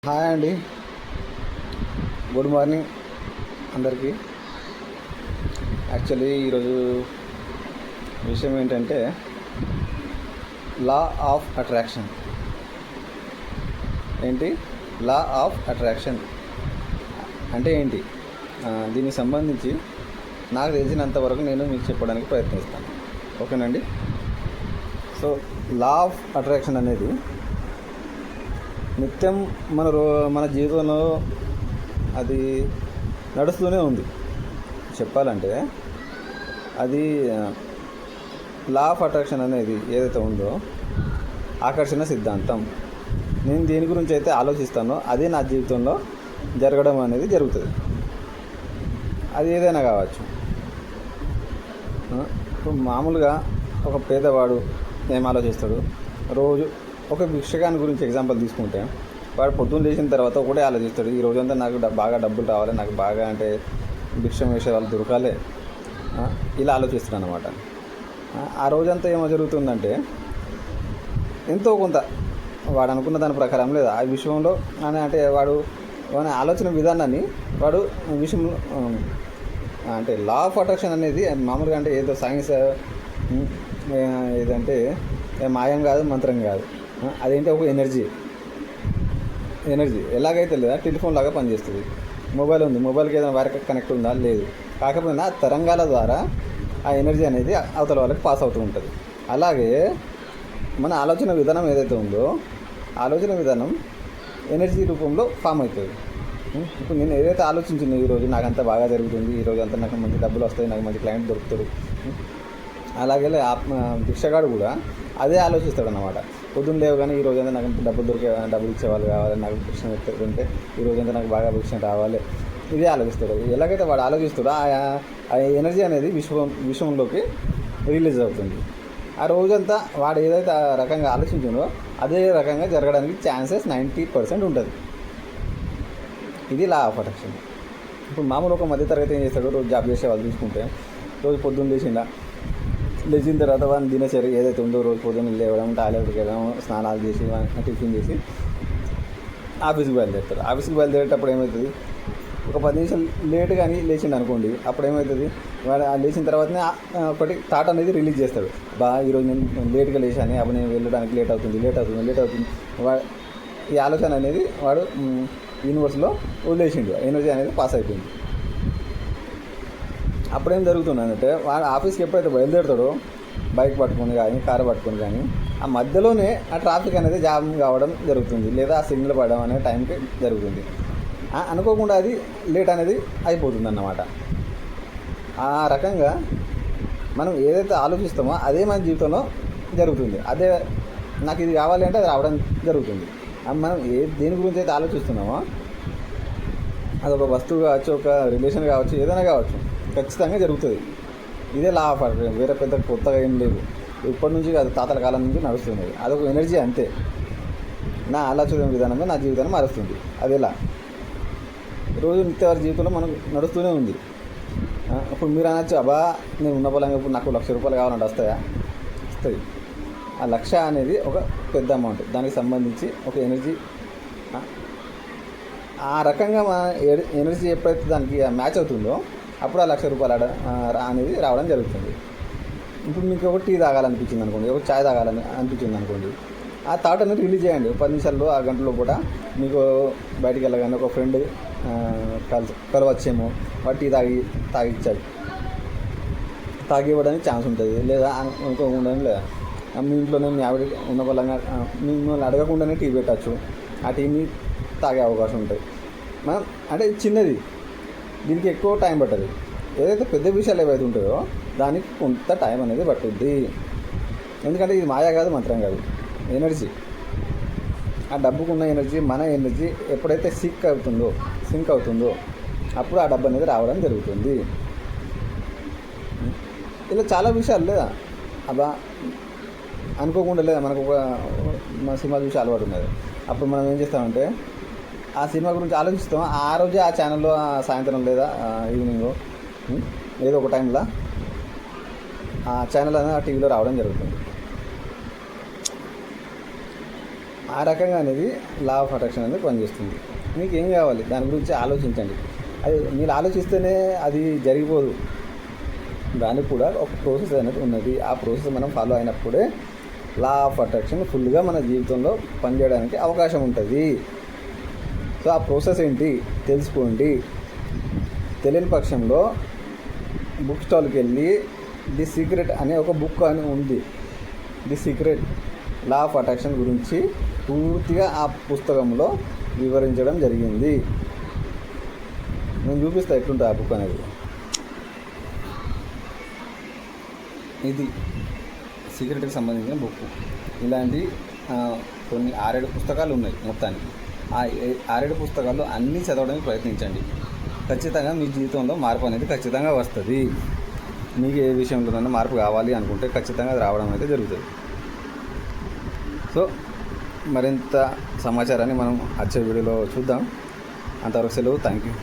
Hi అండి, good morning అందరికీ. Actually ఈరోజు విషయం ఏంటంటే లా ఆఫ్ అట్రాక్షన్. ఏంటి లా ఆఫ్ అట్రాక్షన్ అంటే ఏంటి? దీనికి సంబంధించి నాకు తెలిసినంత వరకు నేను మీకు చెప్పడానికి ప్రయత్నిస్తాను. ఓకేనండి. సో లా ఆఫ్ అట్రాక్షన్ అనేది నిత్యం మన జీవితంలో అది నడుస్తూనే ఉంది. చెప్పాలంటే అది లా ఆఫ్ అట్రాక్షన్ అనేది ఏదైతే ఉందో ఆకర్షణ సిద్ధాంతం. నేను దేని గురించి అయితే ఆలోచిస్తానో అదే నా జీవితంలో జరగడం అనేది జరుగుతుంది. అది ఏదైనా కావచ్చు. ఇప్పుడు మామూలుగా ఒక పేదవాడు ఏం ఆలోచిస్తాడు? రోజు ఒక భిక్షగాని గురించి ఎగ్జాంపుల్ తీసుకుంటే వాడు పొద్దున్న లేచిన తర్వాత ఒకటే ఆలోచిస్తాడు, ఈ రోజంతా నాకు బాగా డబ్బులు రావాలి, నాకు బాగా అంటే భిక్షం వేసే వాళ్ళు దొరకాలి, ఇలా ఆలోచిస్తాడు అన్నమాట. ఆ రోజంతా ఏమో జరుగుతుందంటే ఎంతో కొంత వాడు అనుకున్న దాని ప్రకారం లేదా ఆ విషయంలో అంటే వాడు ఆలోచన విధానాన్ని వాడు విషయంలో అంటే లా ఆఫ్ అట్రాక్షన్ అనేది మామూలుగా అంటే ఏదో సైన్స్ ఏదంటే మాయం కాదు, మంత్రం కాదు. అదేంటి ఒక ఎనర్జీ ఎలాగైతే లేదా టెలిఫోన్ లాగా పనిచేస్తుంది. మొబైల్ ఉంది, మొబైల్కి ఏదైనా వైర్ కనెక్ట్ ఉందా? లేదు. కాకపోయినా తరంగాల ద్వారా ఆ ఎనర్జీ అనేది అవతల వాళ్ళకి పాస్ అవుతూ ఉంటుంది. అలాగే మన ఆలోచన విధానం ఏదైతే ఉందో ఆలోచన విధానం ఎనర్జీ రూపంలో ఫామ్ అవుతుంది. ఇప్పుడు నేను ఏదైతే ఆలోచించిందో ఈరోజు నాకంతా బాగా జరుగుతుంది, ఈరోజు అంతా నాకు మంచి డబ్బులు వస్తాయి, నాకు మంచి క్లయింట్ దొరుకుతాడు, అలాగే భిక్షగాడు కూడా అదే ఆలోచిస్తాడు అన్నమాట. పొద్దున్న లేవగానే ఈ రోజంతా నాకు డబ్బులు ఇచ్చేవాళ్ళు కావాలి, నాకు భిక్ష ఎత్తుంటే ఈ రోజంతా నాకు బాగా భిక్ష రావాలి, ఇదే ఆలోచిస్తాడు. ఎలాగైతే వాడు ఆలోచిస్తాడో ఆ ఎనర్జీ అనేది విశ్వంలోకి రిలీజ్ అవుతుంది. ఆ రోజంతా వాడు ఏదైతే ఆ రకంగా ఆలోచించిందో అదే రకంగా జరగడానికి ఛాన్సెస్ 90% ఉంటుంది. ఇది లా ఆఫ్ అట్రాక్షన్. ఇప్పుడు మామూలు ఒక మధ్యతరగతి ఏం చేస్తాడు? రోజు జాబ్ చేసే వాళ్ళు చూసుకుంటే రోజు పొద్దున్న లేచిన తర్వాత వాడిని దినచర్య ఏదైతే ఉందో రోజు పొద్దున్న లేవడం, టాయిలెట్కి వెళ్ళడం, స్నానాలు చేసి టిఫిన్ చేసి ఆఫీస్కి బయలుదేరుతారు. ఆఫీస్కి బయలుదేరేటప్పుడు ఏమవుతుంది? ఒక 10 నిమిషాలు లేట్ కానీ లేచిండు అనుకోండి, అప్పుడు ఏమవుతుంది? వాడు లేచిన తర్వాతనే ఒకటి థాట్ అనేది రిలీజ్ చేస్తాడు, ఈరోజు నేను లేట్గా లేచాను, అప్పుడు నేను వెళ్ళడానికి లేట్ అవుతుంది. ఈ ఆలోచన అనేది వాడు యూనివర్స్లో వదిలేసిండు, ఎనర్జీ అనేది పాస్ అయిపోయింది. అప్పుడేం జరుగుతుందంటే వాడు ఆఫీస్కి ఎప్పుడైతే బయలుదేరుతాడో బైక్ పట్టుకొని కానీ కారు పట్టుకొని కానీ ఆ మధ్యలోనే ఆ ట్రాఫిక్ అనేది జామ్ కావడం జరుగుతుంది, లేదా ఆ సిగ్నల్ పడడం అనే టైంకి జరుగుతుంది. అనుకోకుండా అది లేట్ అనేది అయిపోతుంది అన్నమాట. ఆ రకంగా మనం ఏదైతే ఆలోచిస్తామో అదే మన జీవితంలో జరుగుతుంది. అదే నాకు ఇది కావాలి అంటే అది రావడం జరుగుతుంది. మనం దేని గురించి అయితే ఆలోచిస్తున్నామో అదొక వస్తువు కావచ్చు, ఒక రిలేషన్ కావచ్చు, ఏదైనా కావచ్చు, ఖచ్చితంగా జరుగుతుంది. ఇదే లా ఆఫ్ అట్రాక్షన్. వేరే పెద్ద కొత్తగా ఏం లేదు, ఇప్పటి నుంచి కాదు, తాతల కాలం నుంచి నడుస్తుంది. అదొక ఎనర్జీ అంతే. నా ఆలోచన విధానంగా నా జీవితాన్ని మారుస్తుంది. అది ఎలా రోజు నిత్యవారి జీవితంలో మనకు నడుస్తూనే ఉంది. ఇప్పుడు మీరు అనొచ్చు, నేను ఉన్న పొలంగా ఇప్పుడు నాకు ₹1,00,000 కావాలంటే వస్తాయి. ఆ 1,00,000 అనేది ఒక పెద్ద అమౌంట్, దానికి సంబంధించి ఒక ఎనర్జీ. ఆ రకంగా మన ఎనర్జీ ఎప్పుడైతే దానికి మ్యాచ్ అవుతుందో అప్పుడు ఆ ₹1,00,000 అనేది రావడం జరుగుతుంది. ఇప్పుడు మీకు ఒక టీ తాగాలనిపించింది అనుకోండి, ఒక చాయ్ తాగాలని అనిపించింది అనుకోండి, ఆ థాట్ అనేది రిలీజ్ చేయండి. 10 నిమిషాల్లో, ఆ గంటలో కూడా మీకు బయటికి వెళ్ళగానే ఒక ఫ్రెండ్ కలవచ్చేమో, వాడు టీ తాగివ్వడానికి ఛాన్స్ ఉంటుంది. లేదా అనుకోకుండా లేదా మీ ఇంట్లోనే మీ ఆవిడ ఉన్న వల్ల మిమ్మల్ని అడగకుండానే టీ పెట్టచ్చు, ఆ టీని తాగే అవకాశం ఉంటుంది. మనం అంటే చిన్నది, దీనికి ఎక్కువ టైం పట్టదు. ఏదైతే పెద్ద విషయాలు ఏవైతే ఉంటాయో దానికి కొంత టైం అనేది పట్టుద్ది. ఎందుకంటే ఇది మాయా కాదు, మంత్రం కాదు, ఎనర్జీ. ఆ డబ్బుకున్న ఎనర్జీ, మన ఎనర్జీ ఎప్పుడైతే సింక్ అవుతుందో అప్పుడు ఆ డబ్బు అనేది రావడం జరుగుతుంది. ఇలా చాలా విషయాలు లేదా అనుకోకుండా లేదా మనకు మన సినిమా చూసి అలవాటు ఉన్నది. అప్పుడు మనం ఏం చేస్తామంటే ఆ సినిమా గురించి ఆలోచిస్తాం. ఆ రోజే ఆ ఛానల్లో సాయంత్రం లేదా ఈవినింగ్ ఏదో ఒక టైంలో ఆ ఛానల్ అనేది ఆ టీవీలో రావడం జరుగుతుంది. ఆ రకంగా అనేది లా ఆఫ్ అట్రాక్షన్ అనేది పనిచేస్తుంది. మీకు ఏం కావాలి దాని గురించి ఆలోచించండి. అది మీరు ఆలోచిస్తేనే అది జరిగిపోదు. దానికి కూడా ఒక ప్రాసెస్ అనేది ఉన్నది. ఆ ప్రాసెస్ మనం ఫాలో అయినప్పుడే లా ఆఫ్ అట్రాక్షన్ ఫుల్గా మన జీవితంలో పనిచేయడానికి అవకాశం ఉంటుంది. సో ఆ ప్రాసెస్ ఏంటి తెలుసుకోండి. తెలియని పక్షంలో బుక్ స్టాల్కి వెళ్ళి ది సీక్రెట్ అనే ఒక బుక్ అని ఉంది. The secret law of attraction గురించి పూర్తిగా ఆ పుస్తకంలో వివరించడం జరిగింది. నేను చూపిస్తా ఎట్లుంటుంది ఆ బుక్ అనేది. ఇది సీక్రెట్కి సంబంధించిన బుక్. ఇలాంటి కొన్ని 6-7 పుస్తకాలు ఉన్నాయి మొత్తానికి. ఆ 6-7 పుస్తకాలు అన్నీ చదవడానికి ప్రయత్నించండి. ఖచ్చితంగా మీ జీవితంలో మార్పు అనేది ఖచ్చితంగా వస్తుంది. మీకు ఏ విషయంలోనైనా మార్పు కావాలి అనుకుంటే ఖచ్చితంగా అది రావడం అయితే జరుగుతుంది. సో మరింత సమాచారాన్ని మనం వచ్చే వీడియోలో చూద్దాం. అంతవరకు సెలవు. Thank you.